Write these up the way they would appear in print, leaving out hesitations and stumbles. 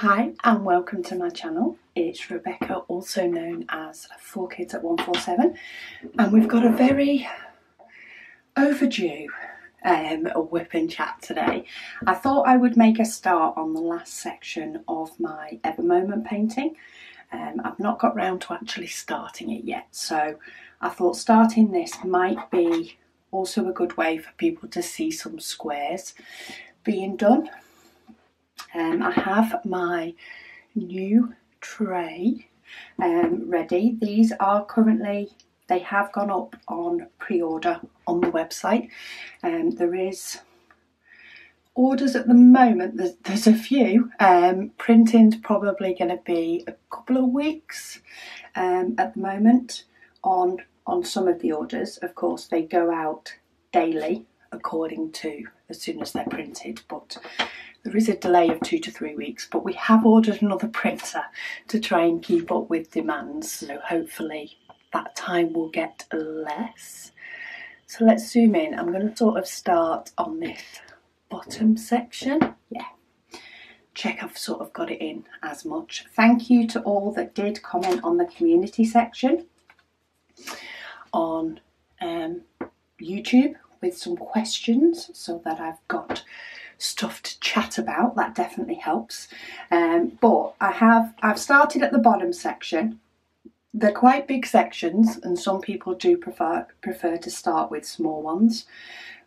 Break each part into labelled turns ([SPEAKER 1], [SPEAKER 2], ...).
[SPEAKER 1] Hi and welcome to my channel. It's Rebecca, also known as 4Kids at 147, and we've got a very overdue WIP Chat today. I thought I would make a start on the last section of my Ever Moment painting. I've not got round to actually starting it yet, so I thought starting this might be also a good way for people to see some squares being done. I have my new tray ready. These are currently, they have gone up on pre-order on the website. There is orders at the moment. There's a few. Printing's probably going to be a couple of weeks at the moment on some of the orders. Of course, they go out daily according to as soon as they're printed, but there is a delay of 2 to 3 weeks. But we have ordered another printer to try and keep up with demands, so hopefully that time will get less. So let's zoom in. I'm going to sort of start on this bottom section. Yeah, check I've sort of got it in as much. Thank you to all that did comment on the community section on YouTube with some questions, so that I've got stuff to chat about. That definitely helps. But I've started at the bottom section. They're quite big sections, and some people do prefer to start with small ones,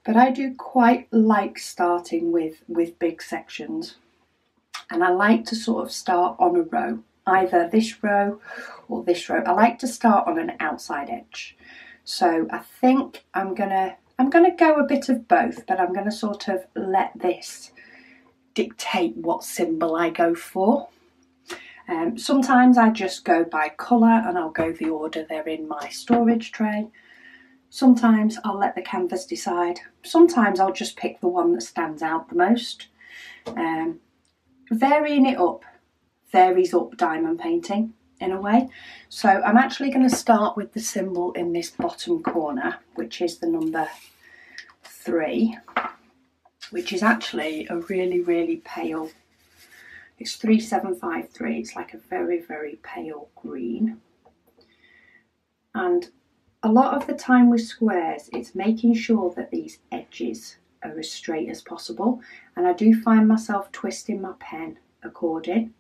[SPEAKER 1] but I do quite like starting with big sections, and I like to sort of start on a row, either this row or this row. I like to start on an outside edge, so I think I'm gonna go a bit of both, but I'm going to sort of let this dictate what symbol I go for. Sometimes I just go by colour and I'll go the order they're in my storage tray. Sometimes I'll let the canvas decide. Sometimes I'll just pick the one that stands out the most. Varying it up varies up diamond painting in a way. So I'm actually going to start with the symbol in this bottom corner, which is the number 3, which is actually a really pale, it's 3753, it's like a very pale green. And a lot of the time with squares, it's making sure that these edges are as straight as possible, and I do find myself twisting my pen according.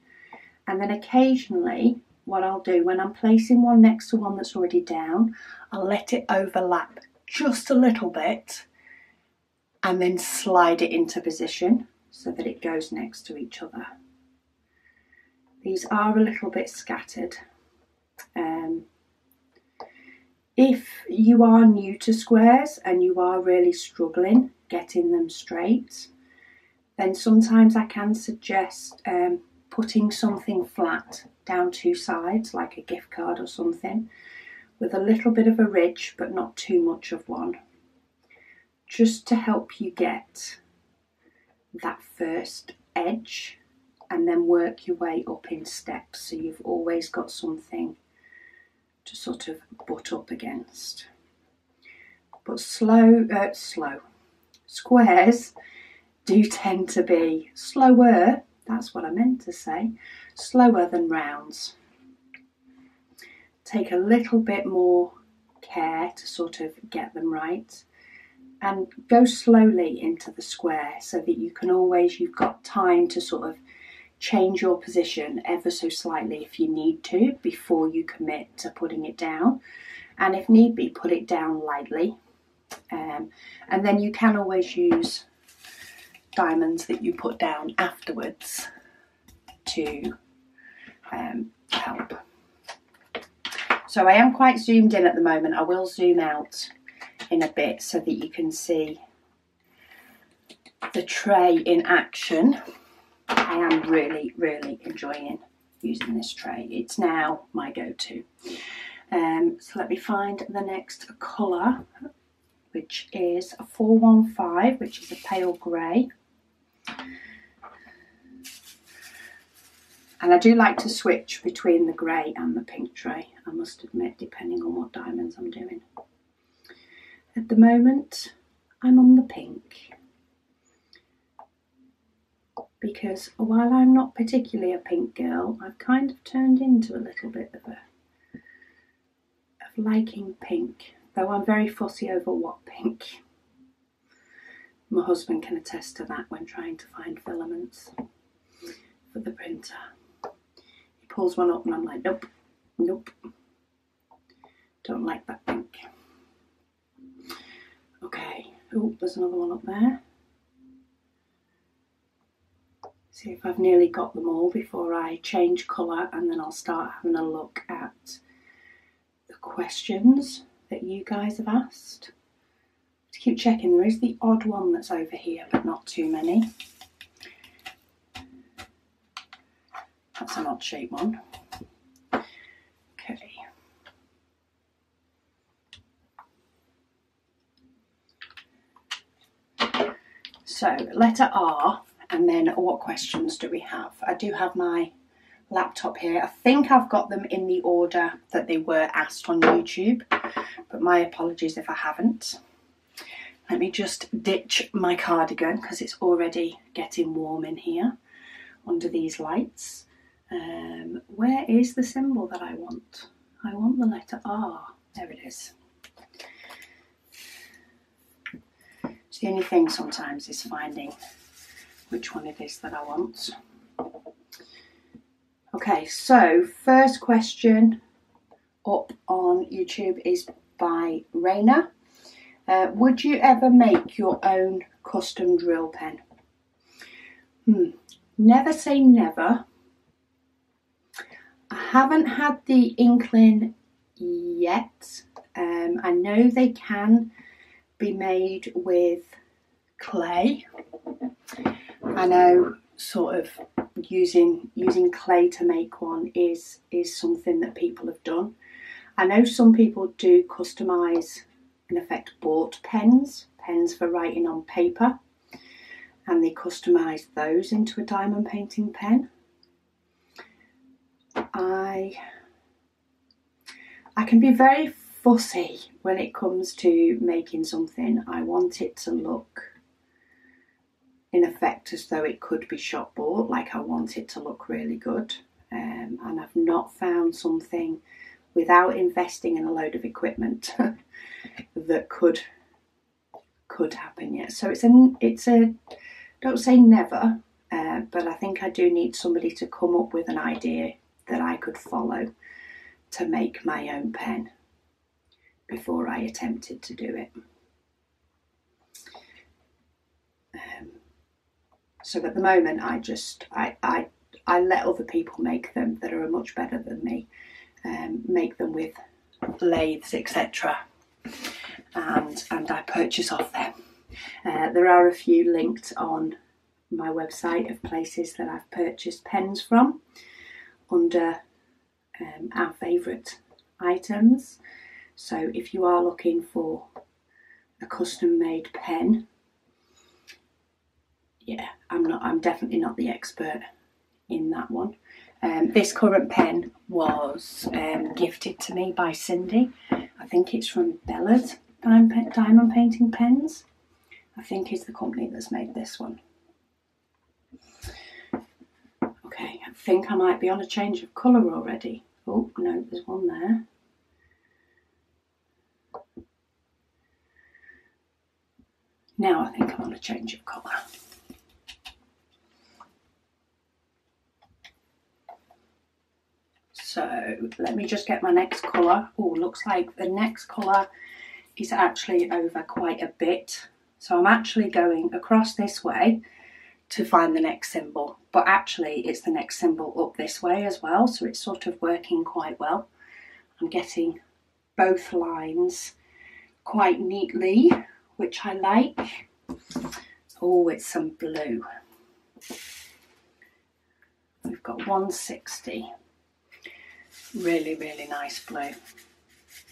[SPEAKER 1] And then occasionally what I'll do when I'm placing one next to one that's already down, I'll let it overlap just a little bit and then slide it into position so that it goes next to each other. These are a little bit scattered. If you are new to squares and you are really struggling getting them straight, then sometimes I can suggest putting something flat down two sides, like a gift card or something, with a little bit of a ridge but not too much of one, just to help you get that first edge and then work your way up in steps, so you've always got something to sort of butt up against. But squares do tend to be slower, that's what I meant to say, slower than rounds. Take a little bit more care to sort of get them right, and go slowly into the square so that you can always, you've got time to sort of change your position ever so slightly if you need to before you commit to putting it down, and if need be, put it down lightly. And then you can always use diamonds that you put down afterwards to help. So I am quite zoomed in at the moment. I will zoom out in a bit so that you can see the tray in action. I am really enjoying using this tray. It's now my go-to. So let me find the next colour, which is a 415, which is a pale grey. And I do like to switch between the grey and the pink tray, I must admit, depending on what diamonds I'm doing. At the moment, I'm on the pink. because while I'm not particularly a pink girl, I've kind of turned into a little bit of liking pink, though I'm very fussy over what pink. My husband can attest to that when trying to find filaments for the printer. He pulls one up and I'm like, nope, nope, don't like that pink. Okay, oh, there's another one up there. See if I've nearly got them all before I change colour, and then I'll start having a look at the questions that you guys have asked. To keep checking, there is the odd one that's over here, but not too many. That's an odd shape one. Okay. So, letter R, and then what questions do we have? I do have my laptop here. I think I've got them in the order that they were asked on YouTube, but my apologies if I haven't. Let me just ditch my cardigan because it's already getting warm in here under these lights. Where is the symbol that I want? I want the letter R. There it is. It's the only thing sometimes is finding which one it is that I want. Okay, so first question up on YouTube is by Raina. Would you ever make your own custom drill pen? Never say never. I haven't had the inkling yet. I know they can be made with clay. I know sort of using clay to make one is something that people have done. I know some people do customise, in effect, bought pens for writing on paper, and they customise those into a diamond painting pen. I can be very fussy when it comes to making something. I want it to look, in effect, as though it could be shop bought. Like, I want it to look really good, and I've not found something without investing in a load of equipment that could happen yet. So it's a don't say never, but I think I do need somebody to come up with an idea that I could follow to make my own pen before I attempted to do it. So at the moment, I let other people make them that are much better than me, make them with lathes, etc. And I purchase off them. There are a few linked on my website of places that I've purchased pens from under our favourite items. So if you are looking for a custom made pen, yeah, I'm definitely not the expert in that one. This current pen was gifted to me by Cindy. I think it's from Bella's Diamond Painting Pens. I think is the company that's made this one. Okay, I think I might be on a change of colour already. Oh, no, there's one there. Now I think I'm on a change of colour. So let me just get my next colour. Oh, looks like the next colour is actually over quite a bit. So I'm actually going across this way to find the next symbol. But actually it's the next symbol up this way as well. So it's sort of working quite well. I'm getting both lines quite neatly, which I like. Oh, it's some blue. We've got 160. Really, really nice blue.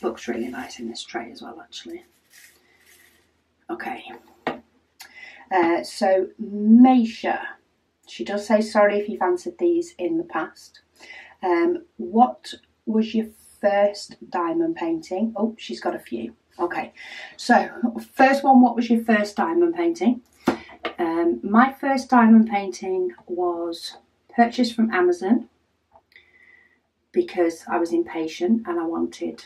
[SPEAKER 1] Looks really nice in this tray as well, actually. Okay. So Meisha, she does say, sorry if you've answered these in the past. What was your first diamond painting? Oh, she's got a few. Okay. So first one, what was your first diamond painting? My first diamond painting was purchased from Amazon because I was impatient and I wanted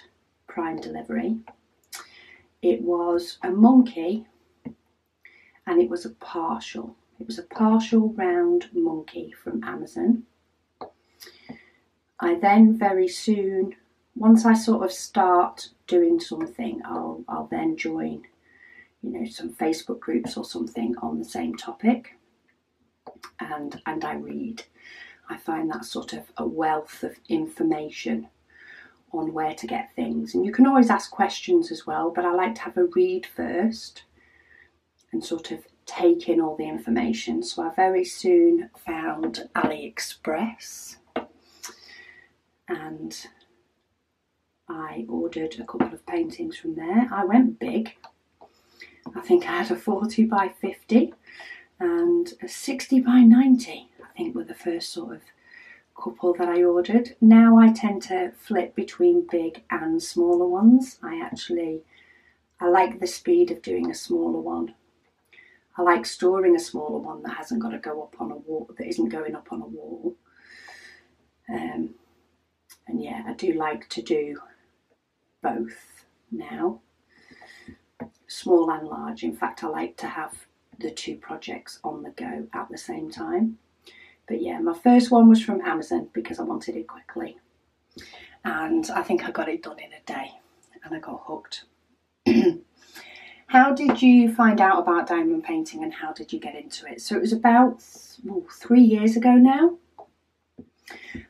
[SPEAKER 1] prime delivery. It was a monkey and it was a partial. It was a partial round monkey from Amazon. I then very soon, once I sort of start doing something, I'll then join, you know, some Facebook groups or something on the same topic, and I read. I find that sort of a wealth of information on where to get things, and you can always ask questions as well, but I like to have a read first and sort of take in all the information. So I very soon found AliExpress and I ordered a couple of paintings from there. I went big. I think I had a 40 by 50 and a 60 by 90, I think were the first sort of couple that I ordered. Now I tend to flip between big and smaller ones. I like the speed of doing a smaller one. I like storing a smaller one that hasn't got to go up on a wall, that isn't going up on a wall. And yeah, I do like to do both now, small and large. In fact, I like to have the two projects on the go at the same time. But yeah, my first one was from Amazon because I wanted it quickly. And I think I got it done in a day and I got hooked. How did you find out about diamond painting and how did you get into it? So it was about 3 years ago now.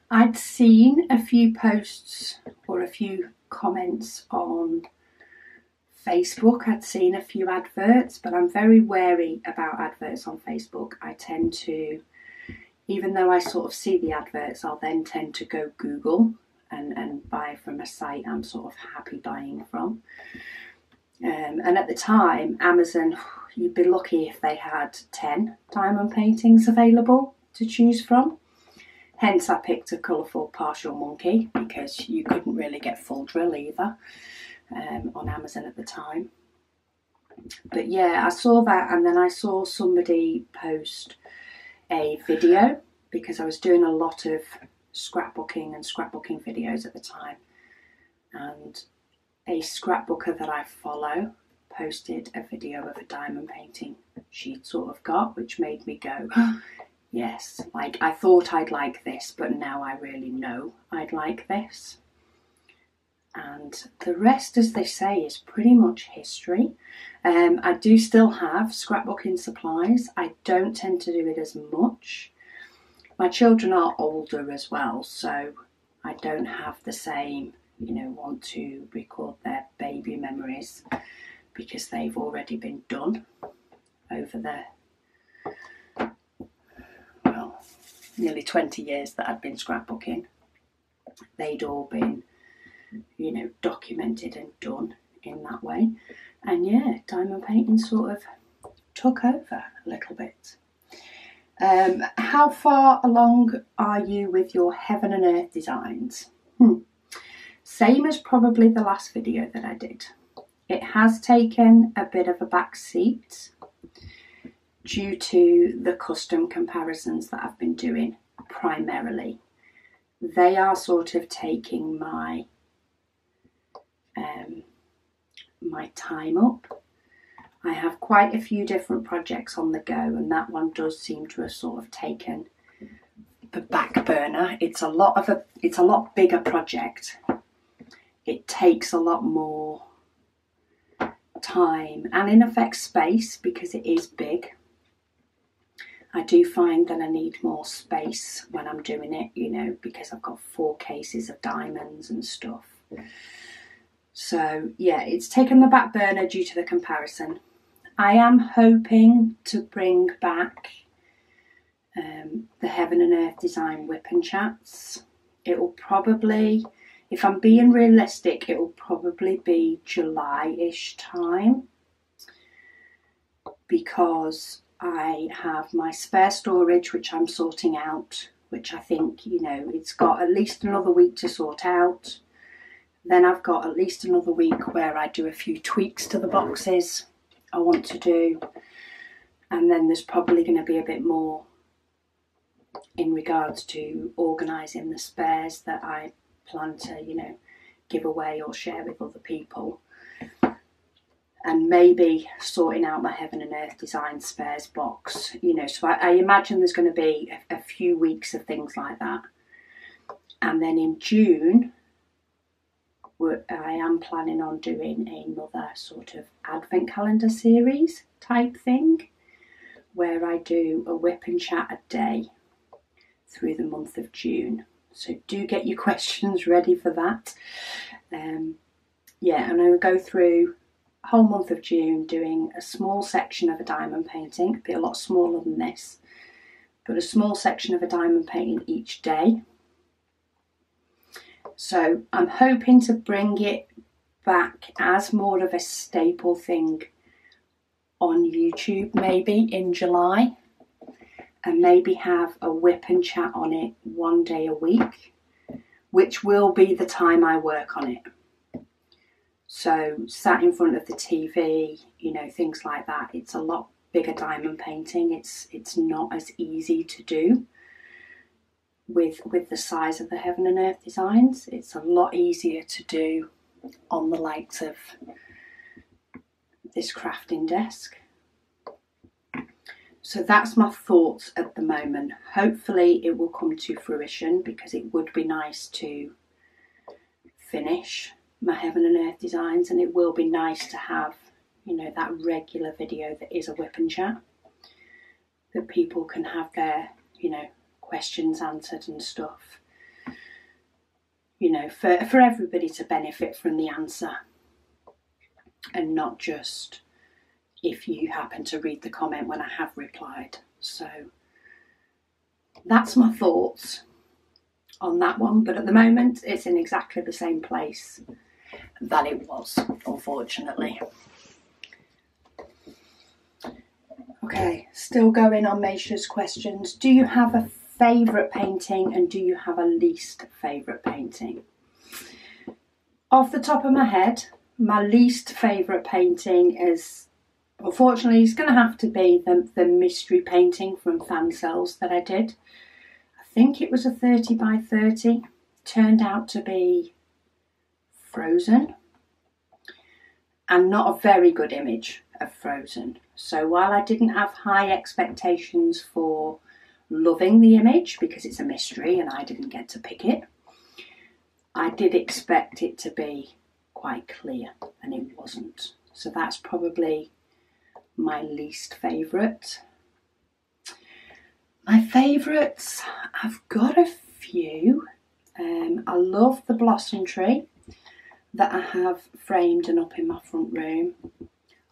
[SPEAKER 1] I'd seen a few posts or a few comments on Facebook. I'd seen a few adverts, but I'm very wary about adverts on Facebook. I tend to, even though I sort of see the adverts, I'll then tend to go Google and buy from a site I'm sort of happy buying from. And at the time, Amazon, you'd be lucky if they had 10 diamond paintings available to choose from. Hence, I picked a colourful partial monkey because you couldn't really get full drill either on Amazon at the time. But yeah, I saw that, and then I saw somebody post a video because I was doing a lot of scrapbooking videos at the time, and a scrapbooker that I follow posted a video of a diamond painting she'd sort of got, which made me go, yes, like I thought I'd like this, but now I really know I'd like this. And the rest, as they say, is pretty much history. I do still have scrapbooking supplies. I don't tend to do it as much. My children are older as well, so I don't have the same, want to record their baby memories because they've already been done over the, nearly 20 years that I'd been scrapbooking. They'd all been, documented and done in that way. And yeah, diamond painting sort of took over a little bit. How far along are you with your heaven and earth designs? Same as probably the last video that I did. It has taken a bit of a back seat due to the custom comparisons that I've been doing primarily. They are sort of taking my my time up. I have quite a few different projects on the go, and that one does seem to have sort of taken the back burner. It's a lot bigger project. It takes a lot more time and in effect space because it is big. I do find that I need more space when I'm doing it, because I've got 4 cases of diamonds and stuff. So yeah, it's taken the back burner due to the comparison. I am hoping to bring back the Heaven and Earth Design WIP Chats. It will probably, if I'm being realistic, it will probably be July-ish time, because I have my spare storage which I'm sorting out, which I think, it's got at least another week to sort out. Then I've got at least another week where I do a few tweaks to the boxes I want to do. And then there's probably going to be a bit more in regards to organising the spares that I plan to, you know, give away or share with other people. And maybe sorting out my Heaven and Earth Design spares box, you know. So I imagine there's going to be a few weeks of things like that. And then in June, I am planning on doing another sort of advent calendar series type thing, where I do a WIP and chat a day through the month of June. So do get your questions ready for that. Yeah, and I will go through a whole month of June doing a small section of a diamond painting. It'll be a lot smaller than this, but a small section of a diamond painting each day. So I'm hoping to bring it back as more of a staple thing on YouTube, maybe in July, and maybe have a WIP and chat on it one day a week, which will be the time I work on it. So sat in front of the TV, you know, things like that. It's a lot bigger diamond painting. It's not as easy to do with the size of the Heaven and Earth Designs. It's a lot easier to do on the likes of this crafting desk. So that's my thoughts at the moment. Hopefully it will come to fruition, because it would be nice to finish my Heaven and Earth Designs, and it will be nice to have, you know, that regular video that is a WIP and chat, that people can have their, you know, questions answered and stuff, you know, for everybody to benefit from the answer, and not just if you happen to read the comment when I have replied. So that's my thoughts on that one, but at the moment it's in exactly the same place that it was, unfortunately. Okay, still going on Meisha's questions. Do you have a favourite painting, and do you have a least favourite painting? Off the top of my head, my least favourite painting is, unfortunately, it's going to have to be the mystery painting from Fan Cells that I did. I think it was a 30 by 30. Turned out to be Frozen, and not a very good image of Frozen. So while I didn't have high expectations for loving the image, because it's a mystery and I didn't get to pick it, I did expect it to be quite clear, and it wasn't. So that's probably my least favourite. My favourites, I've got a few. I love the blossom tree that I have framed and up in my front room.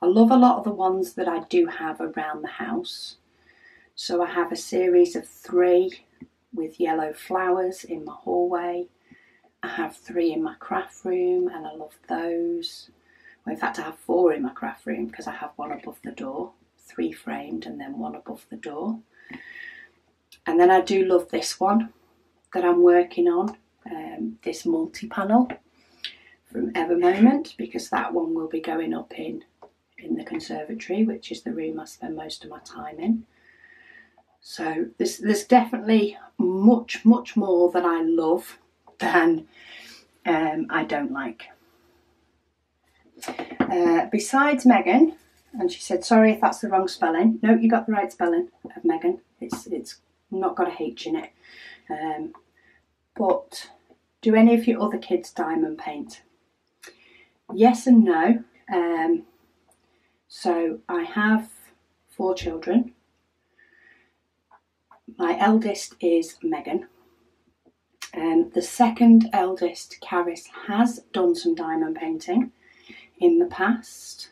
[SPEAKER 1] I love a lot of the ones that I do have around the house. So I have a series of 3 with yellow flowers in my hallway. I have 3 in my craft room, and I love those. Well, in fact, I have 4 in my craft room, because I have 1 above the door, 3 framed, and then 1 above the door. And then I do love this one that I'm working on, this Multipanel from Evermoment, because that one will be going up in the conservatory, which is the room I spend most of my time in. So there's definitely much more that I love than I don't like. Besides Megan, and she said, sorry if that's the wrong spelling. No, you got the right spelling of Megan. It's not got a H in it. But do any of your other kids diamond paint? Yes and no. So I have 4 children. My eldest is Megan. The second eldest, Caris, has done some diamond painting in the past.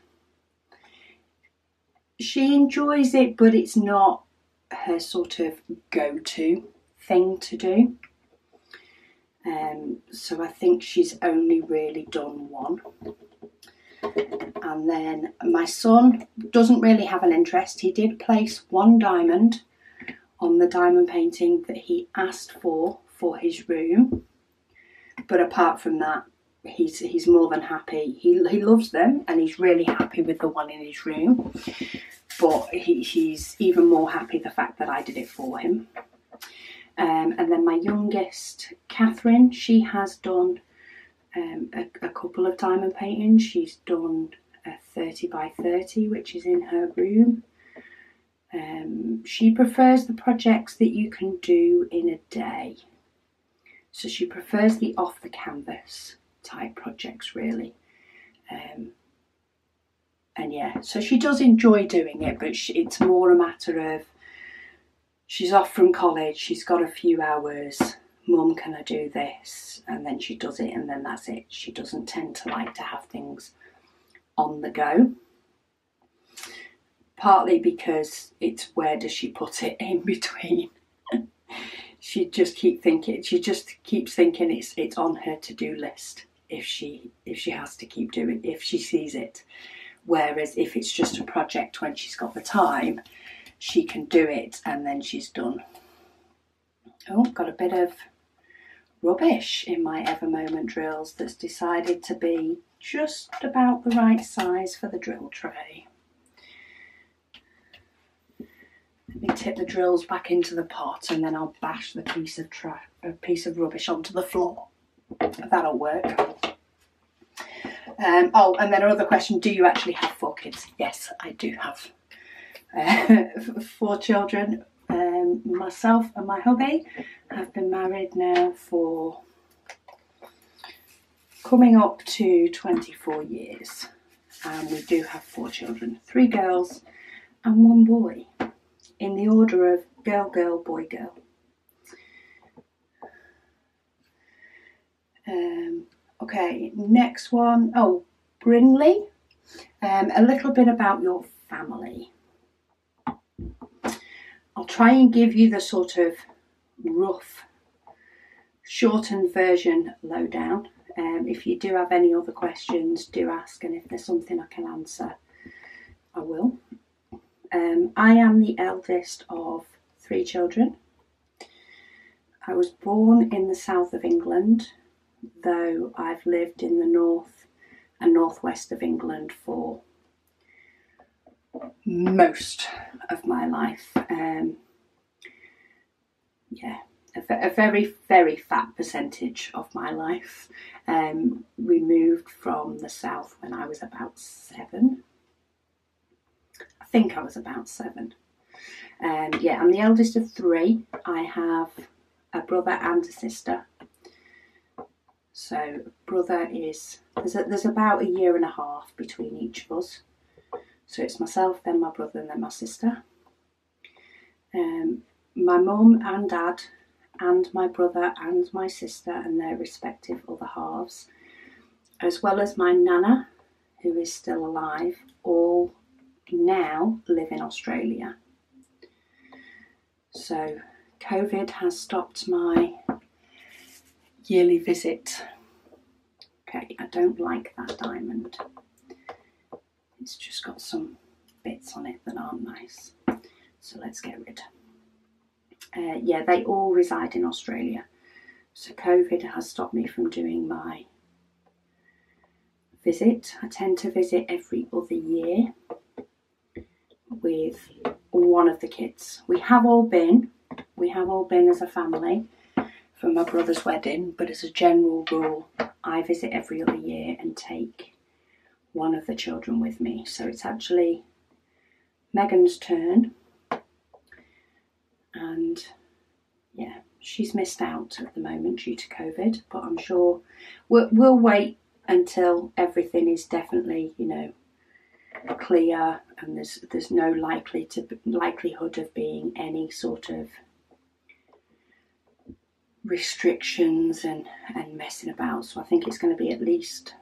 [SPEAKER 1] She enjoys it, but it's not her sort of go-to thing to do. So I think she's only really done 1. And then my son doesn't really have an interest. He did place 1 diamond on the diamond painting that he asked for his room, but apart from that, he's more than happy. He loves them, and he's really happy with the one in his room. but he's even more happy the fact that I did it for him. And then my youngest, Catherine, she has done a couple of diamond paintings. She's done a 30 by 30, which is in her room. She prefers the projects that you can do in a day. So she prefers the off the canvas type projects, really. And yeah, so she does enjoy doing it, but it's more a matter of she's off from college, she's got a few hours, Mum, can I do this? And then she does it, and then that's it. She doesn't tend to like to have things on the go. Partly because it's where does she put it in between? She just keeps thinking it's on her to-do list if she has to keep doing, if she sees it. Whereas if it's just a project when she's got the time, she can do it and then she's done. Oh, got a bit of rubbish in my Ever Moment drills that's decided to be just about the right size for the drill tray. Let me tip the drills back into the pot and then I'll bash the piece of rubbish onto the floor. That'll work. Oh, and then another question, do you actually have 4 kids? Yes, I do have 4 children. Myself and my hubby have been married now for coming up to 24 years. And we do have 4 children, 3 girls and 1 boy, in the order of girl, girl, boy, girl. Okay, next one. Oh, Brinley. A little bit about your family. I'll try and give you the sort of rough, shortened version lowdown. If you do have any other questions, do ask, and if there's something I can answer, I will. I am the eldest of 3 children. I was born in the south of England, though I've lived in the north and northwest of England for most of my life. Yeah, a very, very fat percentage of my life. We moved from the south when I was about 7. I think I was about 7. Yeah, I'm the eldest of 3. I have a brother and a sister. So brother is, there's about 1.5 years between each of us. So it's myself, then my brother, and then my sister. My mum and dad and my brother and my sister and their respective other halves, as well as my nana, who is still alive, all now live in Australia. So COVID has stopped my yearly visit. Okay, I don't like that diamond. It's just got some bits on it that aren't nice. So let's get rid. Yeah, they all reside in Australia. So COVID has stopped me from doing my visit. I tend to visit every other year with one of the kids. We have all been as a family for my brother's wedding, but as a general rule, I visit every other year and take one of the children with me. So it's actually Megan's turn, and yeah, she's missed out at the moment due to COVID, but I'm sure we'll wait until everything is definitely, you know, clear and there's no likelihood of being any sort of restrictions and messing about. So I think it's going to be at least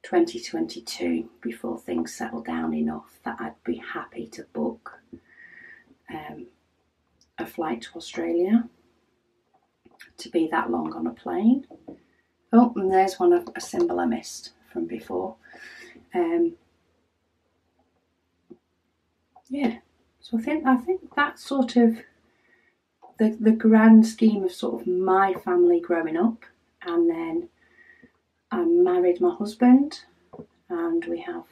[SPEAKER 1] 2022 before things settle down enough that I'd be happy to book a flight to Australia to be that long on a plane. Oh, and there's a symbol I missed from before. Yeah, so I think that's sort of the grand scheme of sort of my family growing up. And then I married my husband and we have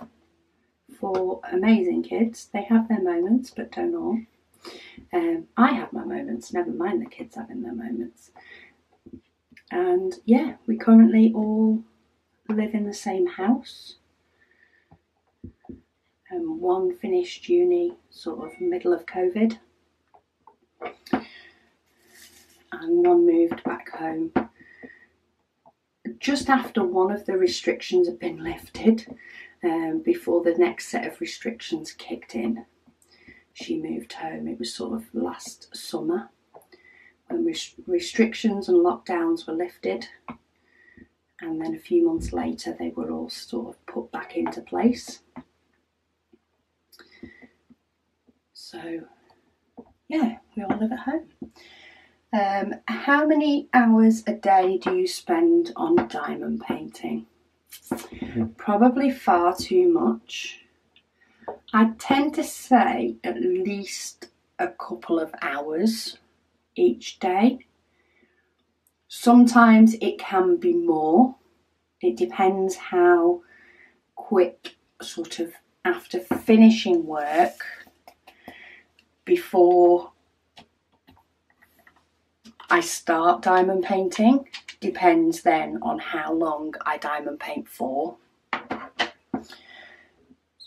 [SPEAKER 1] for amazing kids. They have their moments, but don't all. I have my moments, never mind the kids having their moments. And yeah, we currently all live in the same house. One finished uni sort of middle of COVID, and one moved back home just after one of the restrictions had been lifted, before the next set of restrictions kicked in. She moved home. It was sort of last summer when restrictions and lockdowns were lifted, and then a few months later they were all sort of put back into place. So yeah, we all live at home. How many hours a day do you spend on diamond painting? Probably far too much. I tend to say at least a couple of hours each day. Sometimes it can be more. It depends how quick, sort of after finishing work, before I start diamond painting, depends then on how long I diamond paint for.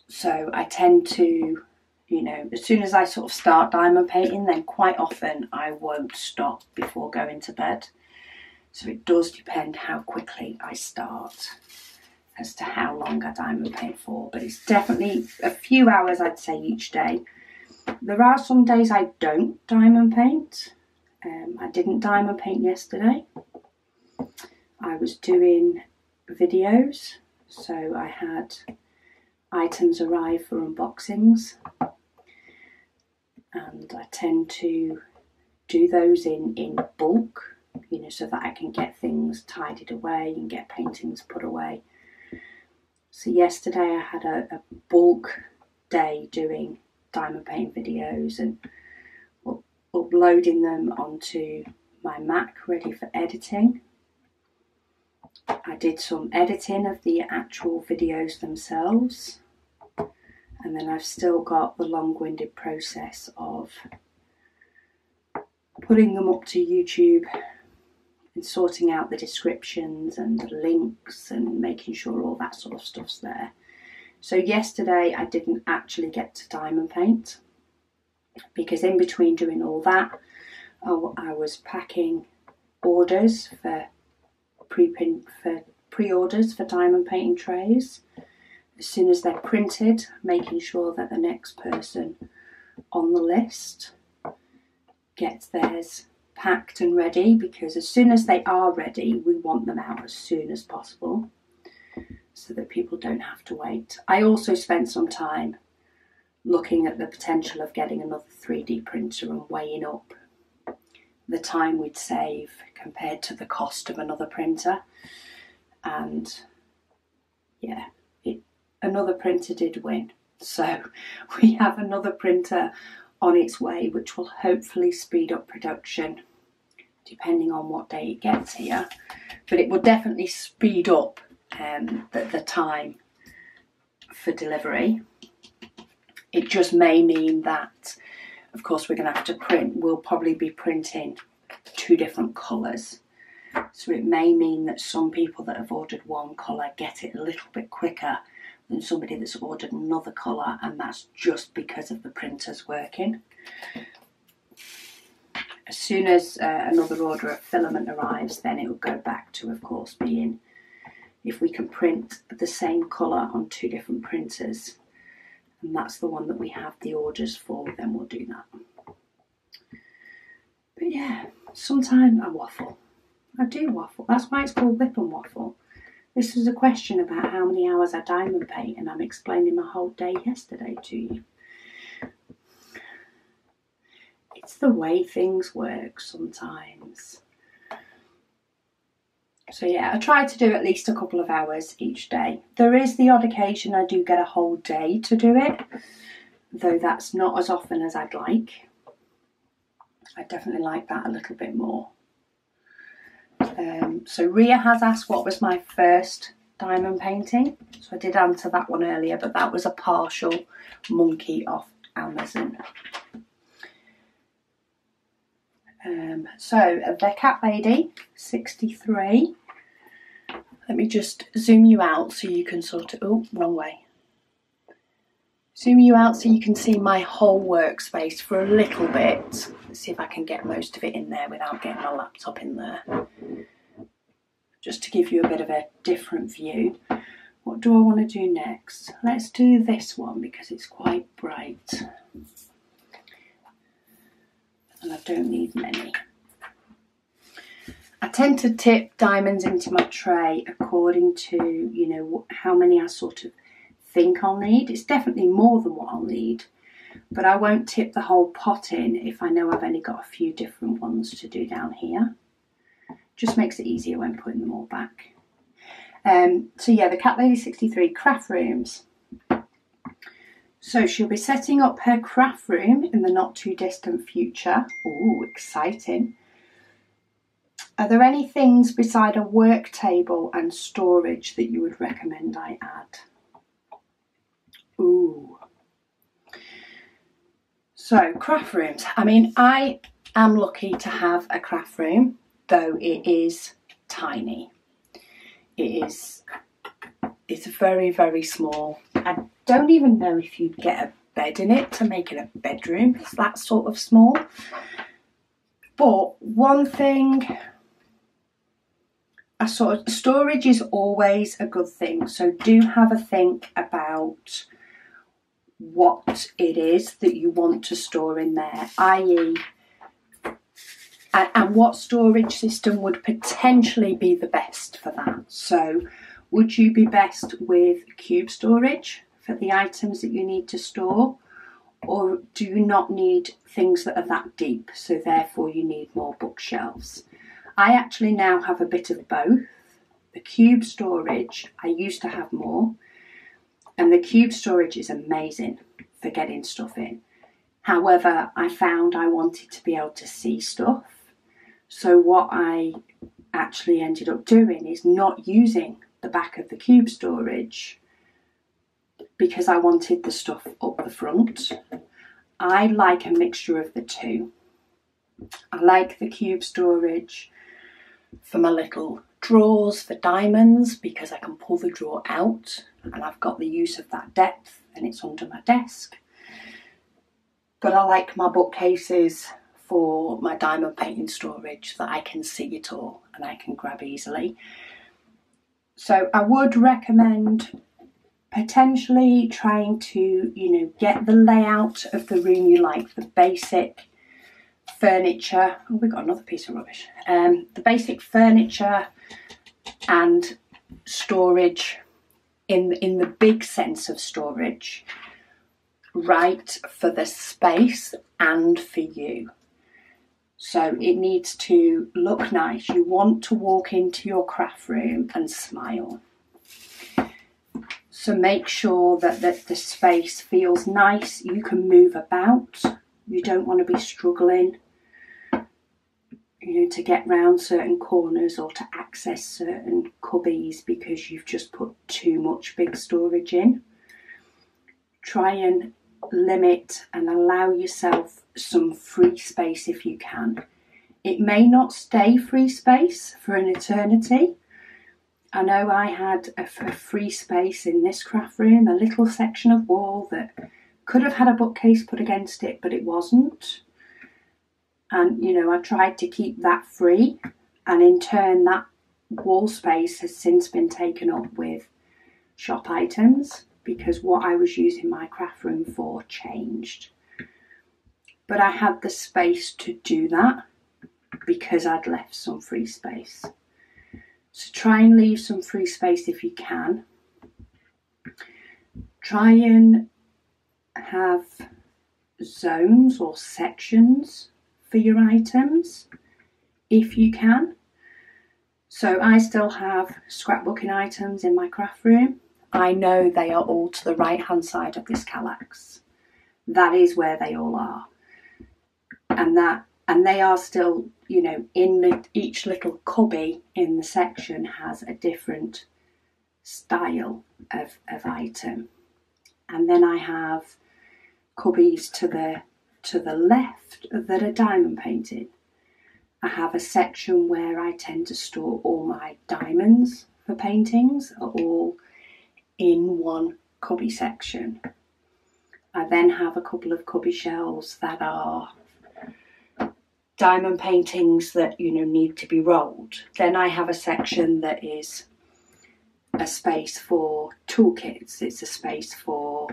[SPEAKER 1] So I tend to, you know, as soon as I sort of start diamond painting, then quite often I won't stop before going to bed. So it does depend how quickly I start as to how long I diamond paint for, but it's definitely a few hours, I'd say, each day. There are some days I don't diamond paint. I didn't diamond paint yesterday. I was doing videos, so I had items arrive for unboxings, and I tend to do those in bulk, you know, so that I can get things tidied away and get paintings put away. So yesterday I had a bulk day doing diamond paint videos and uploading them onto my Mac ready for editing. I did some editing of the actual videos themselves, and then I've still got the long-winded process of putting them up to YouTube and sorting out the descriptions and the links and making sure all that sort of stuff's there. So yesterday I didn't actually get to diamond paint, because in between doing all that, I was packing orders for pre-orders for diamond painting trays. As soon as they're printed, making sure that the next person on the list gets theirs packed and ready, because as soon as they are ready, we want them out as soon as possible so that people don't have to wait. I also spent some time looking at the potential of getting another 3D printer and weighing up the time we'd save compared to the cost of another printer. And yeah, another printer did win. So we have another printer on its way, which will hopefully speed up production depending on what day it gets here. But it will definitely speed up the time for delivery. It just may mean that, of course, we're going to have to print. We'll probably be printing 2 different colours. So it may mean that some people that have ordered one colour get it a little bit quicker than somebody that's ordered another colour, and that's just because of the printers working. As soon as another order of filament arrives, then it will go back to, of course, being, if we can print the same colour on 2 different printers, and that's the one that we have the orders for, then we'll do that. But yeah, sometimes I waffle. I do waffle. That's why it's called WIP and Waffle. This was a question about how many hours I diamond paint, and I'm explaining my whole day yesterday to you. It's the way things work sometimes. So yeah, I try to do at least a couple of hours each day. There is the odd occasion I do get a whole day to do it, though that's not as often as I'd like. I definitely like that a little bit more. So Ria has asked what was my first diamond painting. So I did answer that one earlier, but that was a partial monkey off Amazon. So the Cat Lady 63. Let me just zoom you out so you can sort of, oh, wrong way. Zoom you out so you can see my whole workspace for a little bit. Let's see if I can get most of it in there without getting my laptop in there. Just to give you a bit of a different view. What do I want to do next? Let's do this one because it's quite bright. And I don't need many. I tend to tip diamonds into my tray according to, you know, how many I sort of think I'll need. It's definitely more than what I'll need, but I won't tip the whole pot in if I know I've only got a few different ones to do down here. Just makes it easier when putting them all back. So yeah, the Cat Lady 63 craft rooms. So she'll be setting up her craft room in the not too distant future. Ooh, exciting. Are there any things beside a work table and storage that you would recommend I add? Ooh. So craft rooms. I mean, I am lucky to have a craft room, though it is tiny. It's very, very small. I don't even know if you'd get a bed in it to make it a bedroom. It's that sort of small. But one thing, storage is always a good thing. So do have a think about what it is that you want to store in there, i.e. and what storage system would potentially be the best for that. So would you be best with cube storage for the items that you need to store, or do you not need things that are that deep, so therefore you need more bookshelves? I actually now have a bit of both. The cube storage, I used to have more, and the cube storage is amazing for getting stuff in. However, I found I wanted to be able to see stuff. So what I actually ended up doing is not using the back of the cube storage because I wanted the stuff up the front. I like a mixture of the two. I like the cube storage for my little drawers for diamonds because I can pull the drawer out and I've got the use of that depth and it's under my desk. But I like my bookcases for my diamond painting storage that I can see it all and I can grab easily. So I would recommend potentially trying to, you know, get the layout of the room you like, the basic furniture. Oh, we've got another piece of rubbish. The basic furniture and storage in the big sense of storage, right for the space and for you. So it needs to look nice. You want to walk into your craft room and smile. So make sure that the space feels nice. You can move about. You don't want to be struggling, you know, to get round certain corners or to access certain cubbies because you've just put too much big storage in. Try and limit and allow yourself some free space if you can. It may not stay free space for an eternity. I know I had a free space in this craft room, a little section of wall that could have had a bookcase put against it, but it wasn't. And, you know, I tried to keep that free, and in turn that wall space has since been taken up with shop items because what I was using my craft room for changed. But I had the space to do that because I'd left some free space. So try and leave some free space if you can. Try and have zones or sections for your items if you can. So I still have scrapbooking items in my craft room. I know they are all to the right hand side of this Kallax. That is where they all are. And they are still, you know, in each little cubby in the section has a different style of item. And then I have cubbies to the left that are diamond painted. I have a section where I tend to store all my diamonds for paintings, are all in one cubby section. I then have a couple of cubby shelves that are diamond paintings that, you know, need to be rolled. Then I have a section that is a space for toolkits. It's a space for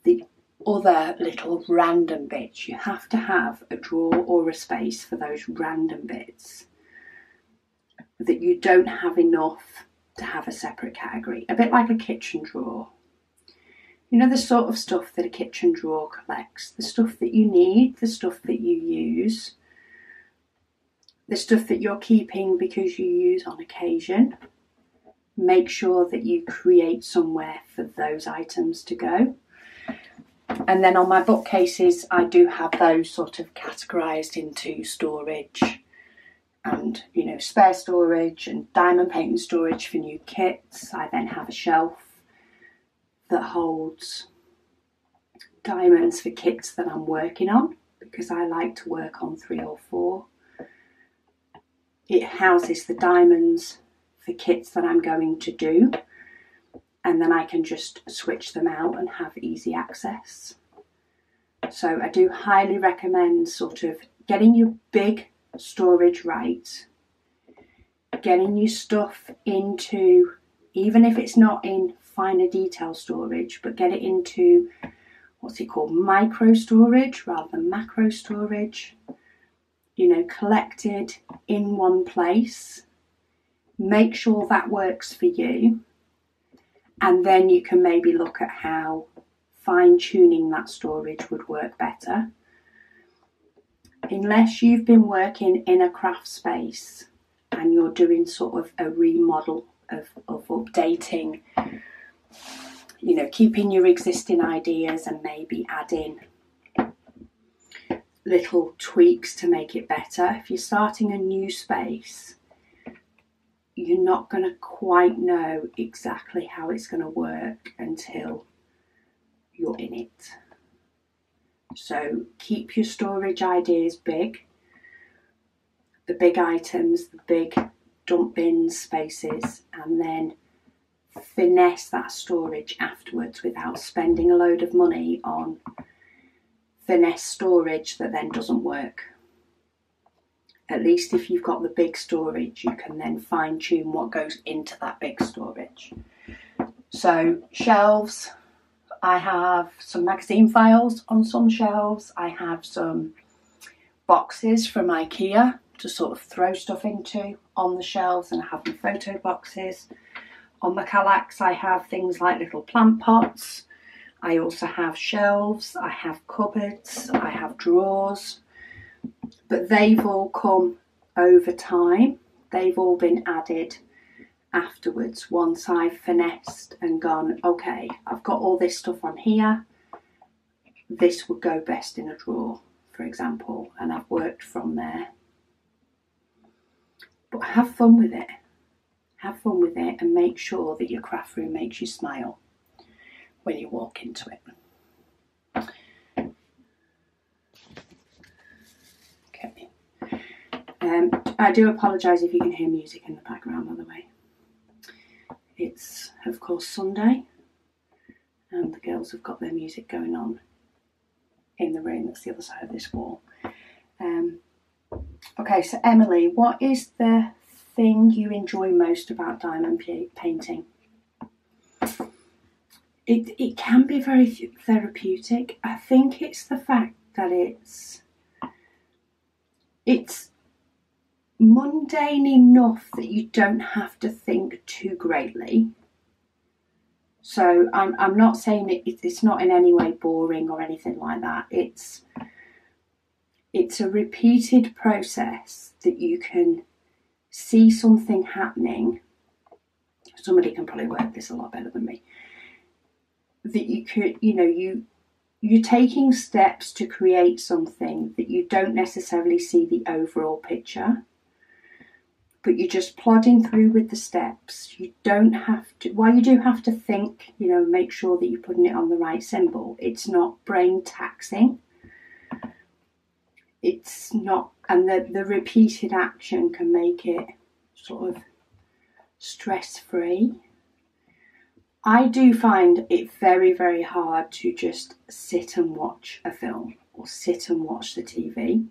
[SPEAKER 1] the other little random bits. You have to have a drawer or a space for those random bits that you don't have enough to have a separate category. A bit like a kitchen drawer. You know, the sort of stuff that a kitchen drawer collects, the stuff that you need, the stuff that you use, the stuff that you're keeping because you use on occasion. Make sure that you create somewhere for those items to go. And then on my bookcases, I do have those sort of categorised into storage and, you know, spare storage and diamond painting storage for new kits. I then have a shelf that holds diamonds for kits that I'm working on, because I like to work on 3 or 4. It houses the diamonds for kits that I'm going to do, and then I can just switch them out and have easy access. So I do highly recommend sort of getting your big storage right, getting your stuff into, even if it's not in finer detail storage, but get it into, what's it called, micro storage rather than macro storage. You know, collected in one place. Make sure that works for you, and then you can maybe look at how fine-tuning that storage would work better. Unless you've been working in a craft space and you're doing sort of a remodel of updating, you know, keeping your existing ideas and maybe adding little tweaks to make it better. If you're starting a new space, you're not going to quite know exactly how it's going to work until you're in it. So keep your storage ideas big, the big items, the big dump bin spaces, and then finesse that storage afterwards without spending a load of money on finesse storage that then doesn't work. At least if you've got the big storage, you can then fine tune what goes into that big storage. So shelves, I have some magazine files on some shelves. I have some boxes from IKEA to sort of throw stuff into on the shelves, and I have my photo boxes. On my Kallax, I have things like little plant pots. I also have shelves, I have cupboards, I have drawers, but they've all come over time. They've all been added afterwards once I've finessed and gone, okay, I've got all this stuff on here. This would go best in a drawer, for example, and I've worked from there. But have fun with it. Have fun with it and make sure that your craft room makes you smile when you walk into it. Okay. I do apologise if you can hear music in the background, by the way. It's, of course, Sunday, and the girls have got their music going on in the room that's the other side of this wall. Okay, so Emily, what is the thing you enjoy most about diamond painting? It can be very therapeutic. I think it's the fact that it's mundane enough that you don't have to think too greatly. So I'm not saying it's not in any way boring or anything like that. It's a repeated process that you can see something happening. Somebody can probably work this a lot better than me. That you could, you know, you're taking steps to create something that you don't necessarily see the overall picture, but you're just plodding through with the steps. You don't have to, while you do have to think, you know, make sure that you're putting it on the right symbol. It's not brain taxing. It's not, and the repeated action can make it sort of stress-free. I do find it very, very hard to just sit and watch a film or sit and watch the TV.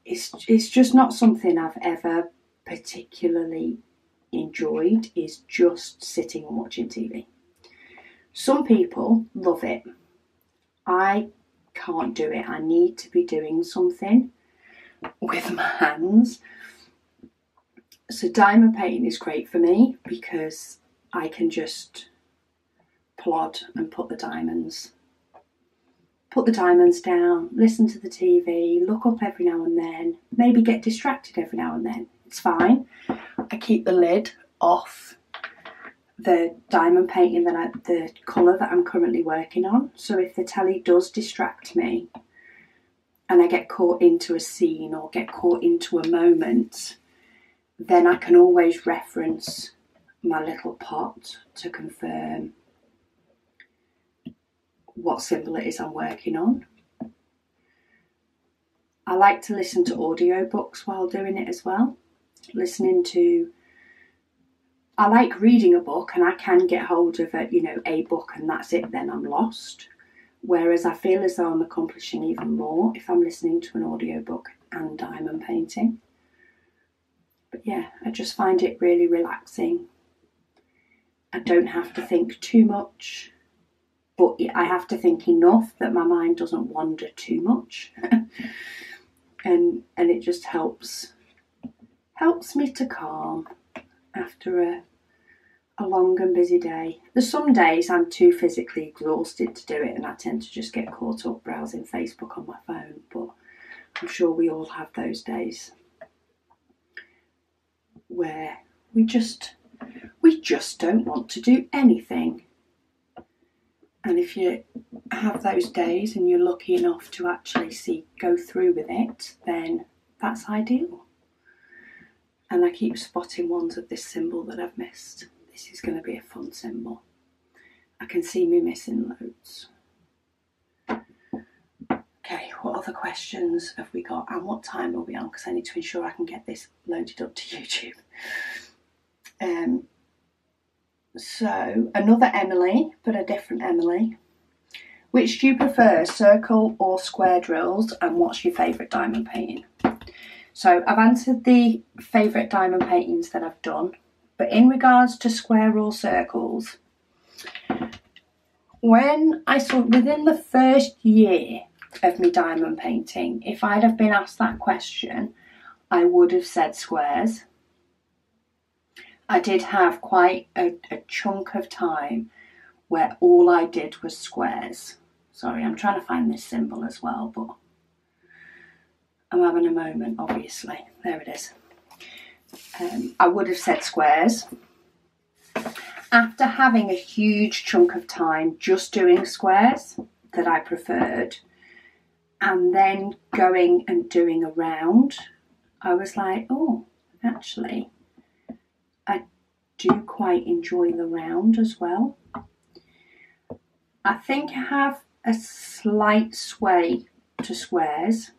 [SPEAKER 1] It's just not something I've ever particularly enjoyed, is just sitting and watching TV. Some people love it. I can't do it. I need to be doing something with my hands. So diamond painting is great for me because I can just plod and put the diamonds down, listen to the TV, look up every now and then, maybe get distracted every now and then. It's fine. I keep the lid off the diamond painting, the colour that I'm currently working on. So if the telly does distract me and I get caught into a scene or get caught into a moment, then I can always reference my little pot to confirm what symbol it is I'm working on. I like to listen to audiobooks while doing it as well. I like reading a book and I can get hold of a book and that's it, then I'm lost. Whereas I feel as though I'm accomplishing even more if I'm listening to an audiobook and diamond painting. But yeah, I just find it really relaxing. I don't have to think too much, but I have to think enough that my mind doesn't wander too much. and it just helps me to calm after a long and busy day. There's some days I'm too physically exhausted to do it and I tend to just get caught up browsing Facebook on my phone, but I'm sure we all have those days where we just don't want to do anything. And if you have those days and you're lucky enough to actually go through with it, then that's ideal. And I keep spotting ones of this symbol that I've missed. This is going to be a fun symbol. I can see me missing loads. Okay, what other questions have we got? And what time are we on? Because I need to ensure I can get this loaded up to YouTube. So, another Emily, but a different Emily. Which do you prefer, circle or square drills? And what's your favourite diamond painting? So, I've answered the favourite diamond paintings that I've done. But in regards to square or circles, within the first year of me diamond painting, if I'd have been asked that question, I would have said squares. I did have quite a chunk of time where all I did was squares. Sorry, I'm trying to find this symbol as well, but I'm having a moment, obviously. There it is. I would have said squares. After having a huge chunk of time just doing squares that I preferred, and then going and doing a round, I was like, oh, actually, I do quite enjoy the round as well. I think I have a slight sway to squares,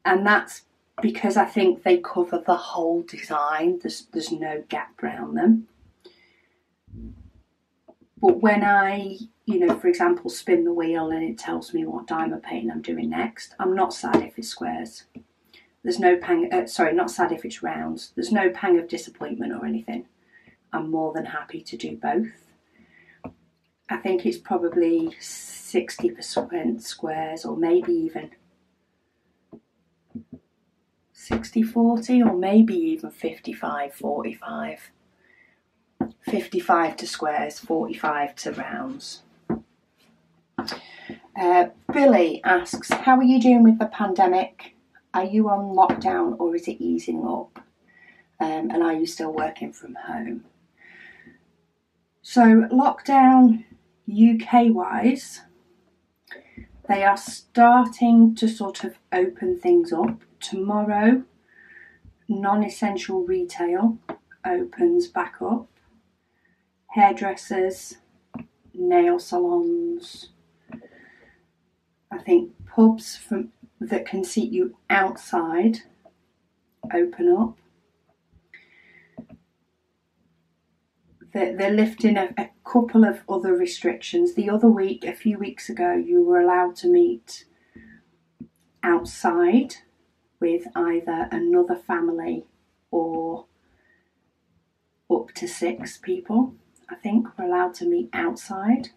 [SPEAKER 1] and that's because I think they cover the whole design. There's no gap around them. But when I, for example, spin the wheel and it tells me what diamond painting I'm doing next, I'm not sad if it's squares. There's no pang, not sad if it's rounds. There's no pang of disappointment or anything. I'm more than happy to do both. I think it's probably 60% squares, or maybe even 60-40, or maybe even 55-45. 55 to squares, 45 to rounds. Billy asks, how are you doing with the pandemic? Are you on lockdown or is it easing up? And are you still working from home? So lockdown UK-wise, they are starting to sort of open things up. Tomorrow, non-essential retail opens back up. Hairdressers, nail salons, I think pubs that can seat you outside open up. They're lifting a couple of other restrictions. The other week, a few weeks ago, you were allowed to meet outside with either another family or up to 6 people, I think, were allowed to meet outside.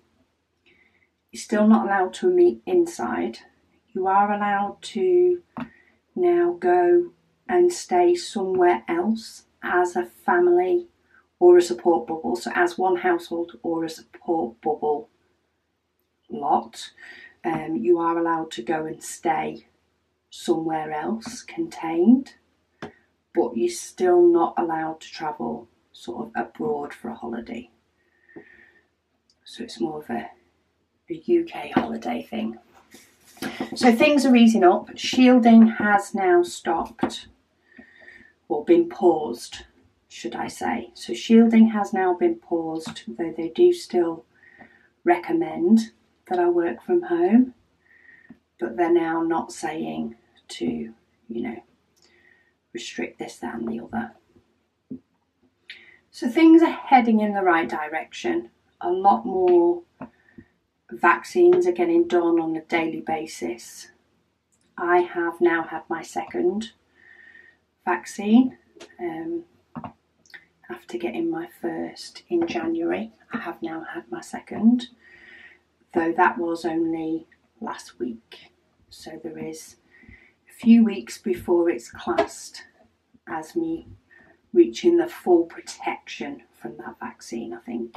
[SPEAKER 1] You're still not allowed to meet inside. You are allowed to now go and stay somewhere else as a family or a support bubble, so as one household or a support bubble lot. You are allowed to go and stay somewhere else contained, but you're still not allowed to travel sort of abroad for a holiday. So it's more of a UK holiday thing. So things are easing up. Shielding has now stopped, or been paused, should I say. So shielding has now been paused, though they do still recommend that I work from home, but they're now not saying to, restrict this, that and the other. So things are heading in the right direction. A lot more vaccines are getting done on a daily basis. I have now had my second vaccine. After getting my first in January, I have now had my second, though that was only last week. So there is a few weeks before it's classed as me reaching the full protection from that vaccine, I think.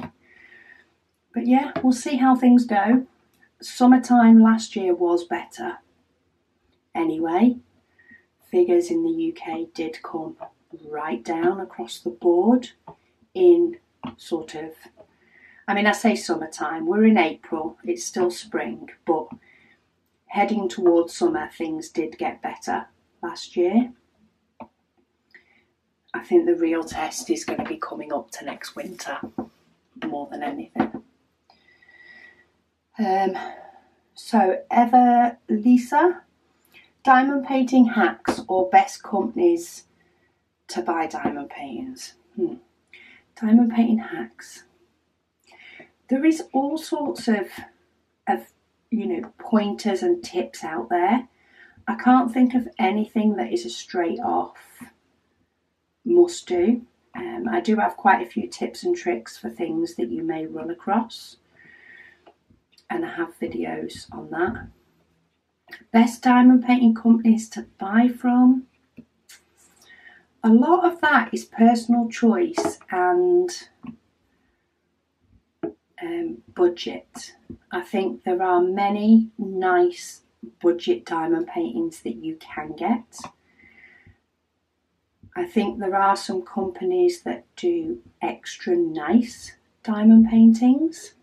[SPEAKER 1] But yeah, we'll see how things go. Summertime last year was better. Anyway, figures in the UK did come right down across the board in sort of, I say summertime, we're in April, it's still spring, but heading towards summer, things did get better last year. I think the real test is going to be coming up to next winter more than anything. So Lisa, diamond painting hacks or best companies to buy diamond paintings. Diamond painting hacks. There is all sorts of pointers and tips out there. I can't think of anything that is a straight off must do. I do have quite a few tips and tricks for things that you may run across, and I have videos on that. Best diamond painting companies to buy from. A lot of that is personal choice and budget. I think there are many nice budget diamond paintings that you can get. I think there are some companies that do extra nice diamond paintings.